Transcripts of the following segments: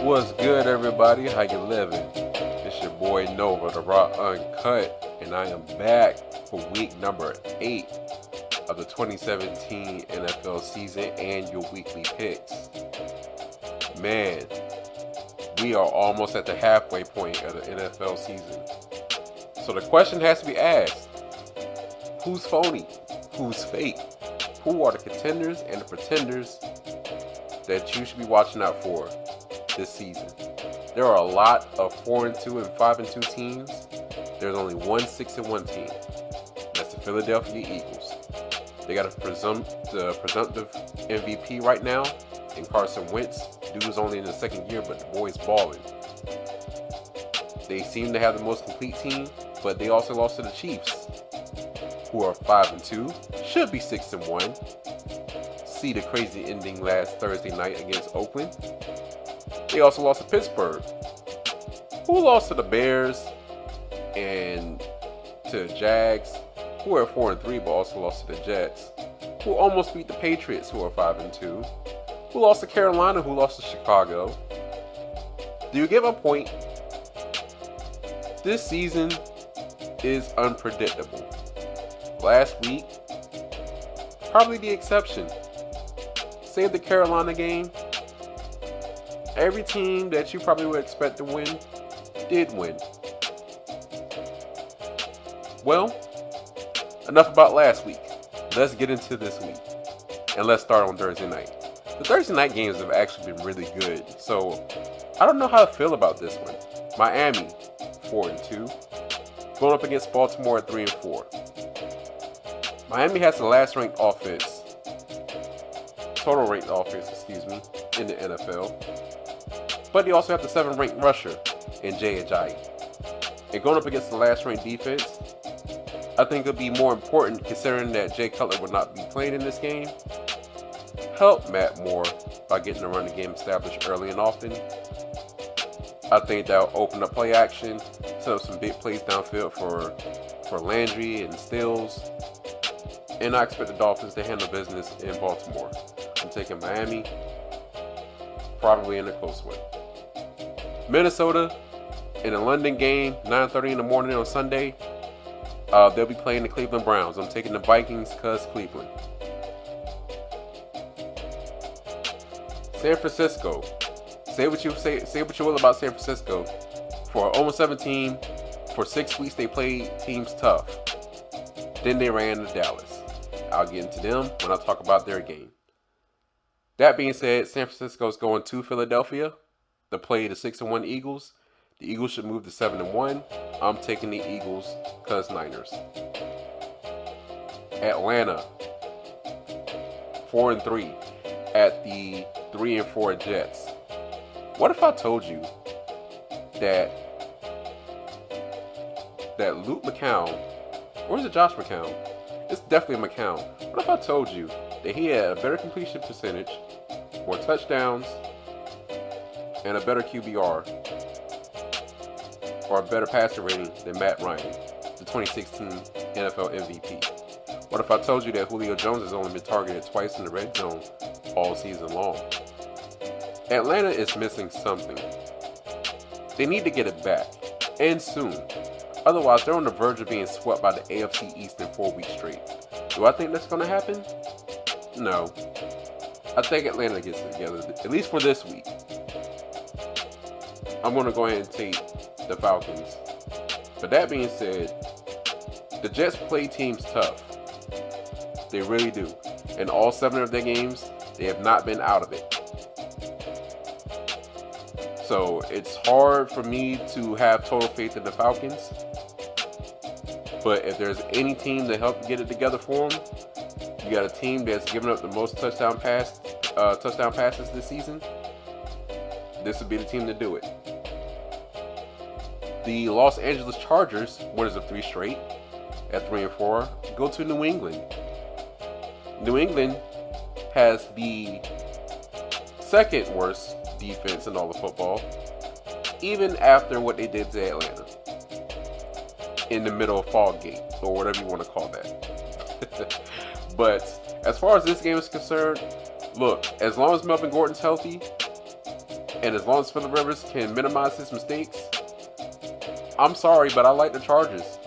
What's good, everybody? How you living? It's your boy Nova, the Raw Uncut, and I am back for week number 8 of the 2017 NFL season and your weekly picks. Man, we are almost at the halfway point of the NFL season. So the question has to be asked, who's phony? Who's fake? Who are the contenders and the pretenders that you should be watching out for this season? There are a lot of 4-2 and 5-2 teams. There's only one 6-1 team. That's the Philadelphia Eagles. They got the presumptive MVP right now in Carson Wentz. Dude was only in his second year, but the boy's balling. They seem to have the most complete team, but they also lost to the Chiefs, who are 5-2, should be 6-1. See the crazy ending last Thursday night against Oakland. They also lost to Pittsburgh, who lost to the Bears and to the Jags, who are 4-3, but also lost to the Jets, who almost beat the Patriots, who are 5-2, who lost to Carolina, who lost to Chicago. Do you get my point? This season is unpredictable. Last week, probably the exception. Save the Carolina game. Every team that you probably would expect to win did win. Well, enough about last week. Let's get into this week. And let's start on Thursday night. The Thursday night games have actually been really good. So, I don't know how to feel about this one. Miami, 4-2. Going up against Baltimore at 3-4. Miami has the last ranked offense. Total ranked offense, in the NFL. But they also have the 7th ranked rusher in Jay Ajayi. And going up against the last ranked defense, I think it'll be more important, considering that Jay Cutler will not be playing in this game. Help Matt Moore by getting the running game established early and often. I think that'll open up play action, set up some big plays downfield for Landry and Stills. And I expect the Dolphins to handle business in Baltimore. I'm taking Miami, probably in a close one. Minnesota, in a London game, 9:30 in the morning on Sunday, they'll be playing the Cleveland Browns. I'm taking the Vikings because Cleveland. San Francisco. Say what you will about San Francisco. For 0-17, for 6 weeks they played teams tough. Then they ran to Dallas. I'll get into them when I talk about their game. That being said, San Francisco is going to Philadelphia to play the 6-1 Eagles. The Eagles should move to 7-1. I'm taking the Eagles because Niners. Atlanta, 4-3 at the 3-4 Jets. What if I told you that Luke McCown, or is it Josh McCown? It's definitely McCown. What if I told you that he had a better completion percentage, more touchdowns, and a better QBR, or a better passer rating than Matt Ryan, the 2016 NFL MVP? What if I told you that Julio Jones has only been targeted twice in the red zone all season long? Atlanta is missing something. They need to get it back, and soon. Otherwise, they're on the verge of being swept by the AFC East in 4 weeks straight. Do I think that's going to happen? No. I think Atlanta gets it together, at least for this week. I'm going to go ahead and take the Falcons. But that being said, the Jets play teams tough. They really do. In all 7 of their games, they have not been out of it. So it's hard for me to have total faith in the Falcons. But if there's any team to help get it together for them, you got a team that's given up the most touchdown passes this season. This would be the team to do it. The Los Angeles Chargers, winners of 3 straight at 3-4, go to New England. New England has the 2nd worst defense in all of football, even after what they did to Atlanta in the middle of Fallgate, or whatever you want to call that. But as far as this game is concerned, look, as long as Melvin Gordon's healthy, And as long as Phillip Rivers can minimize his mistakes, I'm sorry, but I like the Chargers.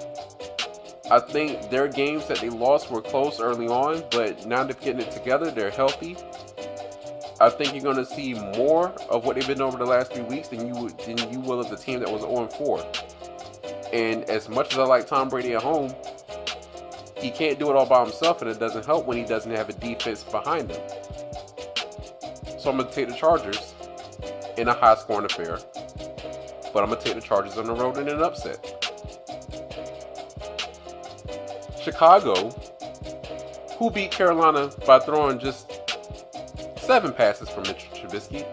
I think their games that they lost were close early on, but now they're getting it together. They're healthy. I think you're going to see more of what they've been over the last 3 weeks than you will of the team that was 0-4. And as much as I like Tom Brady at home, he can't do it all by himself, and it doesn't help when he doesn't have a defense behind him. So I'm going to take the Chargers in a high-scoring affair, but I'm going to take the Chargers on the road in an upset. Chicago, who beat Carolina by throwing just 7 passes from Mitch Trubisky.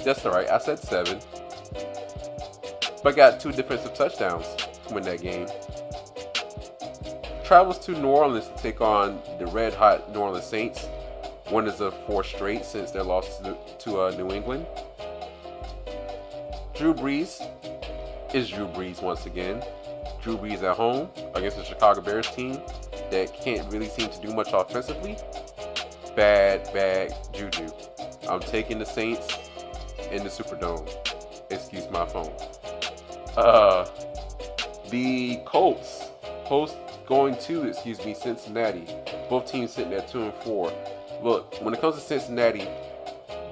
That's right, I said 7. But got 2 defensive touchdowns to win that game. Travels to New Orleans to take on the red-hot New Orleans Saints. Winners of 4 straight since their loss to New England. Drew Brees is Drew Brees once again. Drew Brees at home against the Chicago Bears team that can't really seem to do much offensively. Bad juju. I'm taking the Saints in the Superdome. Excuse my phone. The Colts going to Cincinnati. Both teams sitting at 2-4. Look, when it comes to Cincinnati,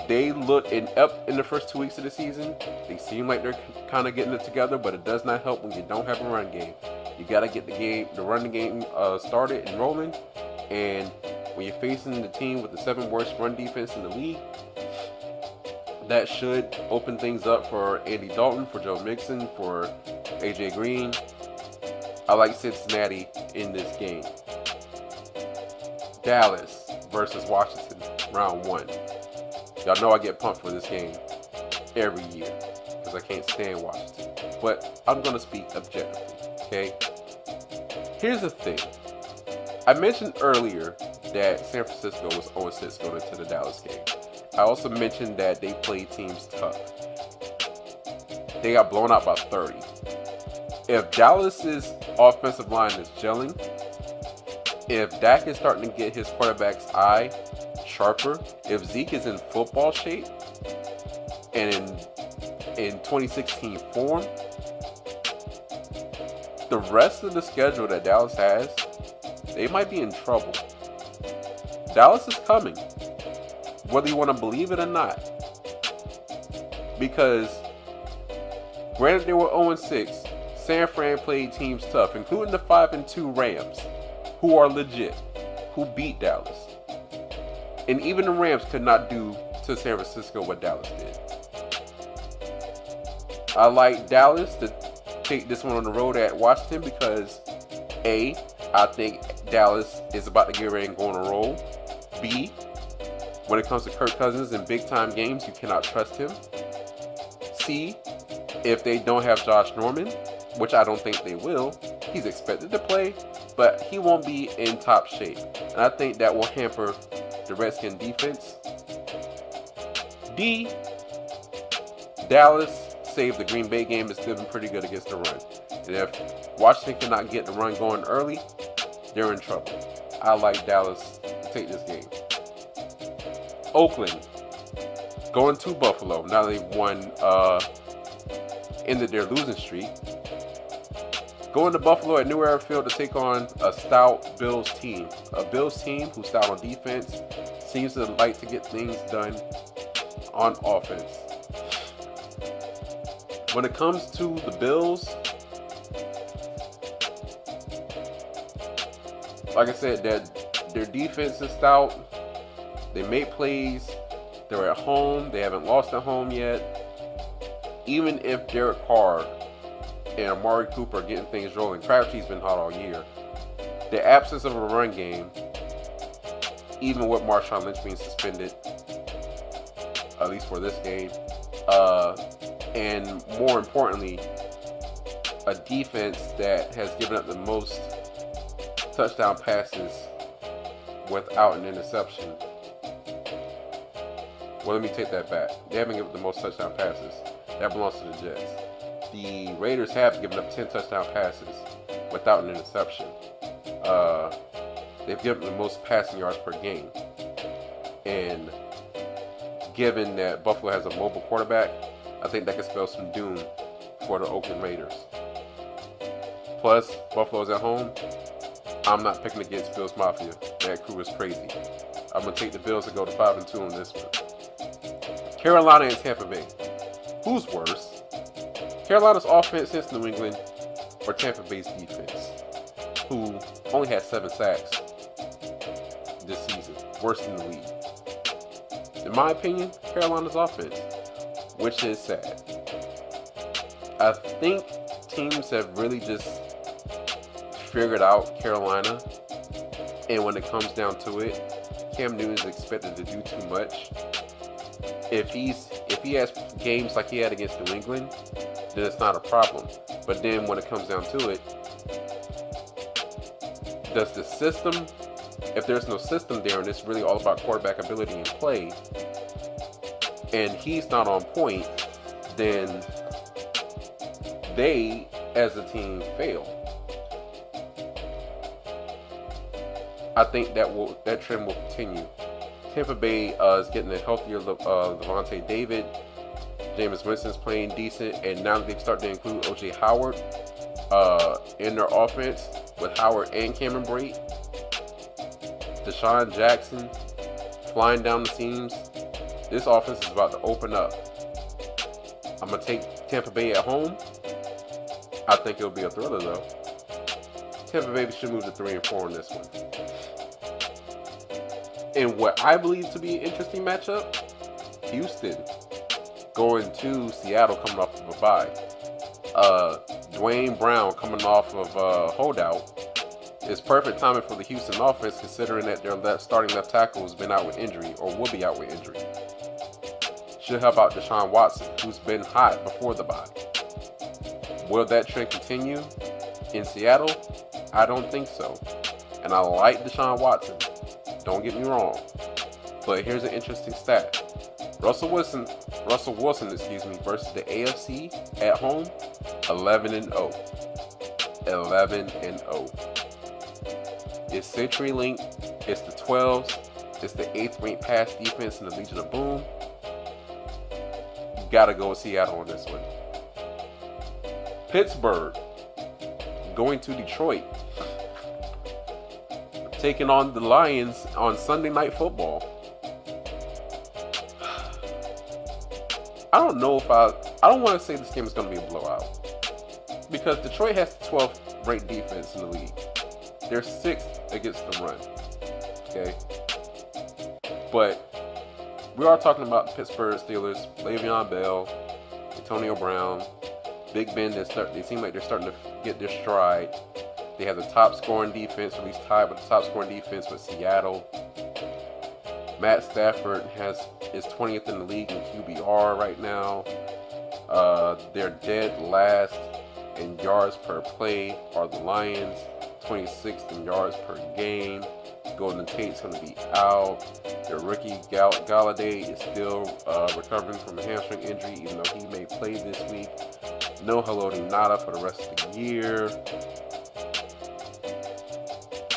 they look up in the first 2 weeks of the season. They seem like they're kind of getting it together, but it does not help when you don't have a run game. You got to get the running game started and rolling. And when you're facing the team with the 7th worst run defense in the league, that should open things up for Andy Dalton, for Joe Mixon, for AJ Green. I like Cincinnati in this game. Dallas versus Washington, round 1. Y'all know I get pumped for this game every year because I can't stand Washington. But I'm going to speak objectively, okay? Here's the thing. I mentioned earlier that San Francisco was 0-6 going into the Dallas game. I also mentioned that they played teams tough. They got blown out by 30. If Dallas's offensive line is gelling, if Dak is starting to get his quarterback's eye sharper, if Zeke is in football shape and in 2016 form, the rest of the schedule that Dallas has, they might be in trouble. Dallas is coming, whether you want to believe it or not. Because, granted they were 0-6, San Fran played teams tough, including the 5-2 Rams, who are legit, who beat Dallas. And even the Rams could not do to San Francisco what Dallas did. I like Dallas to take this one on the road at Washington because A, I think Dallas is about to get ready and go on a roll. B, when it comes to Kirk Cousins in big time games, you cannot trust him. C, if they don't have Josh Norman, which I don't think they will, he's expected to play, but he won't be in top shape. And I think that will hamper the Redskins defense. D, Dallas saved the Green Bay game. It's still been pretty good against the run. And if Washington cannot get the run going early, they're in trouble. I like Dallas to take this game. Oakland going to Buffalo. Now they've won, ended their losing streak. Going to Buffalo at New Era Field to take on a stout Bills team. A Bills team who's stout on defense, seems to like to get things done on offense. When it comes to the Bills, like I said, their defense is stout. They make plays. They're at home. They haven't lost at home yet. Even if Derek Carr and Amari Cooper are getting things rolling, Crabtree's been hot all year. The absence of a run game, even with Marshawn Lynch being suspended, at least for this game, and more importantly, a defense that has given up the most touchdown passes without an interception. Well, let me take that back. They haven't given up the most touchdown passes. That belongs to the Jets. The Raiders have given up 10 touchdown passes without an interception. They've given up the most passing yards per game. And given that Buffalo has a mobile quarterback, I think that could spell some doom for the Oakland Raiders. Plus, Buffalo's at home. I'm not picking against Bills Mafia. That crew is crazy. I'm going to take the Bills to go to 5-2 on this one. Carolina and Tampa Bay. Who's worse? Carolina's offense since New England or Tampa Bay's defense, who only had 7 sacks this season, worse in the league. In my opinion, Carolina's offense, which is sad. I think teams have really just figured out Carolina, and when it comes down to it, Cam Newton is expected to do too much. If he has games like he had against New England, then it's not a problem. But then when it comes down to it, does the system, if there's no system there and it's really all about quarterback ability and play, and he's not on point, then they, as a team, fail. I think that trend will continue. Tampa Bay is getting a healthier Levante David. Jameis Winston's playing decent, and now they've started to include O.J. Howard in their offense with Howard and Cameron Brate. Deshaun Jackson flying down the seams. This offense is about to open up. I'm going to take Tampa Bay at home. I think it'll be a thriller, though. Tampa Bay should move to 3-4 on this one. And what I believe to be an interesting matchup, Houston going to Seattle coming off of a bye. Dwayne Brown coming off of a holdout. It's perfect timing for the Houston offense, considering that their starting left tackle has been out with injury or will be out with injury. Should help out Deshaun Watson, who's been hot before the bye. Will that trend continue in Seattle? I don't think so. And I like Deshaun Watson. Don't get me wrong. But here's an interesting stat. Russell Wilson, versus the AFC at home, 11-0. 11-0. It's CenturyLink, it's the 12s, it's the 8th ranked pass defense in the Legion of Boom. You gotta go with Seattle on this one. Pittsburgh going to Detroit, taking on the Lions on Sunday Night Football. I don't know if I don't want to say this game is going to be a blowout, because Detroit has the 12th ranked defense in the league. They're 6th against the run. Okay, but we are talking about the Pittsburgh Steelers. Le'Veon Bell, Antonio Brown, Big Ben. They seem like they're starting to get their stride. They have the top scoring defense, or at least tied with the top scoring defense with Seattle. Matt Stafford is 20th in the league in QBR right now. They're dead last in yards per play are the Lions, 26th in yards per game. Golden Tate's going to be out. Their rookie Galladay is still recovering from a hamstring injury, even though he may play this week. No Haloti Ngata for the rest of the year.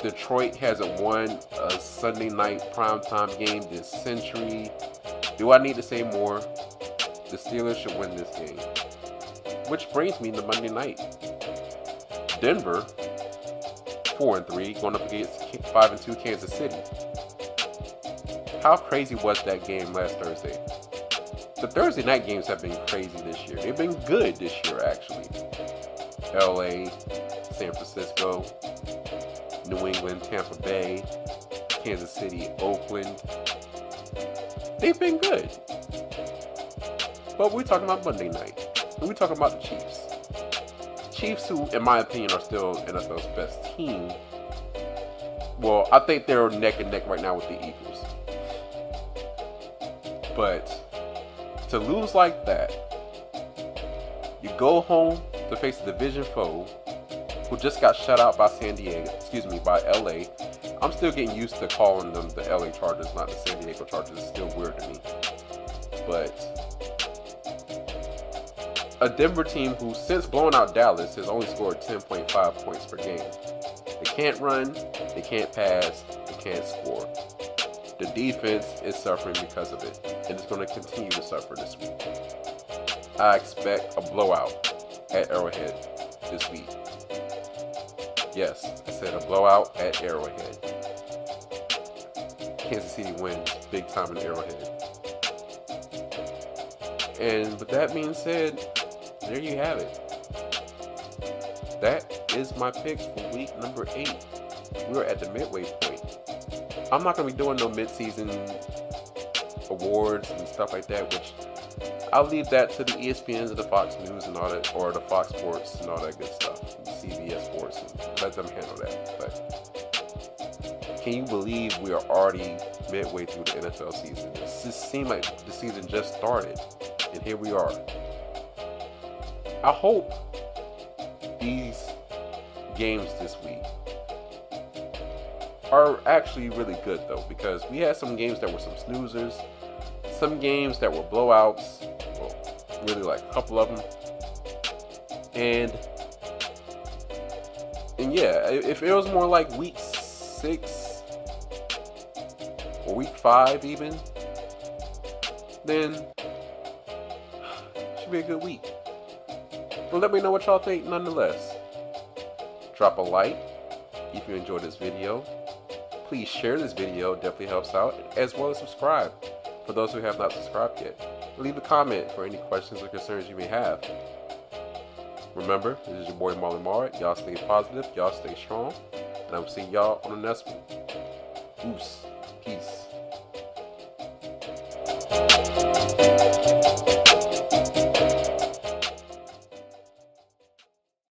Detroit hasn't won a Sunday night primetime game this century. Do I need to say more? The Steelers should win this game. Which brings me to Monday night. Denver, 4-3, going up against 5-2 Kansas City. How crazy was that game last Thursday? The Thursday night games have been crazy this year. They've been good this year, actually. LA, San Francisco, New England, Tampa Bay, Kansas City, Oakland. They've been good. But we're talking about Monday night. And we're talking about the Chiefs. Chiefs, who, in my opinion, are still NFL's best team. Well, I think they're neck and neck right now with the Eagles. But to lose like that, you go home to face a division foe who just got shut out by by LA. I'm still getting used to calling them the LA Chargers, not the San Diego Chargers. It's still weird to me. But a Denver team who, since blowing out Dallas, has only scored 10.5 points per game. They can't run, they can't pass, they can't score. The defense is suffering because of it, and it's going to continue to suffer this week. I expect a blowout at Arrowhead this week. Yes, I said a blowout at Arrowhead. Kansas City wins big time in Arrowhead. And with that being said, there you have it. That is my picks for week number 8. We're at the midway point. I'm not going to be doing no mid-season awards and stuff like that, which I'll leave that to the ESPNs and the Fox News and all that, or the Fox Sports and all that good stuff, and CBS Sports, and let them handle that. But can you believe we are already midway through the NFL season? It just seemed like the season just started, and here we are. I hope these games this week are actually really good, though, because we had some games that were some snoozers, some games that were blowouts, well, really like a couple of them, and yeah, if it was more like week 6 or week 5 even, then it should be a good week. But let me know what y'all think nonetheless. Drop a like if you enjoyed this video. Please share this video, definitely helps out, as well as subscribe for those who have not subscribed yet. Leave a comment for any questions or concerns you may have. Remember, this is your boy Marlon Marr. Y'all stay positive, y'all stay strong, and I'm seeing y'all on the next one. Peace.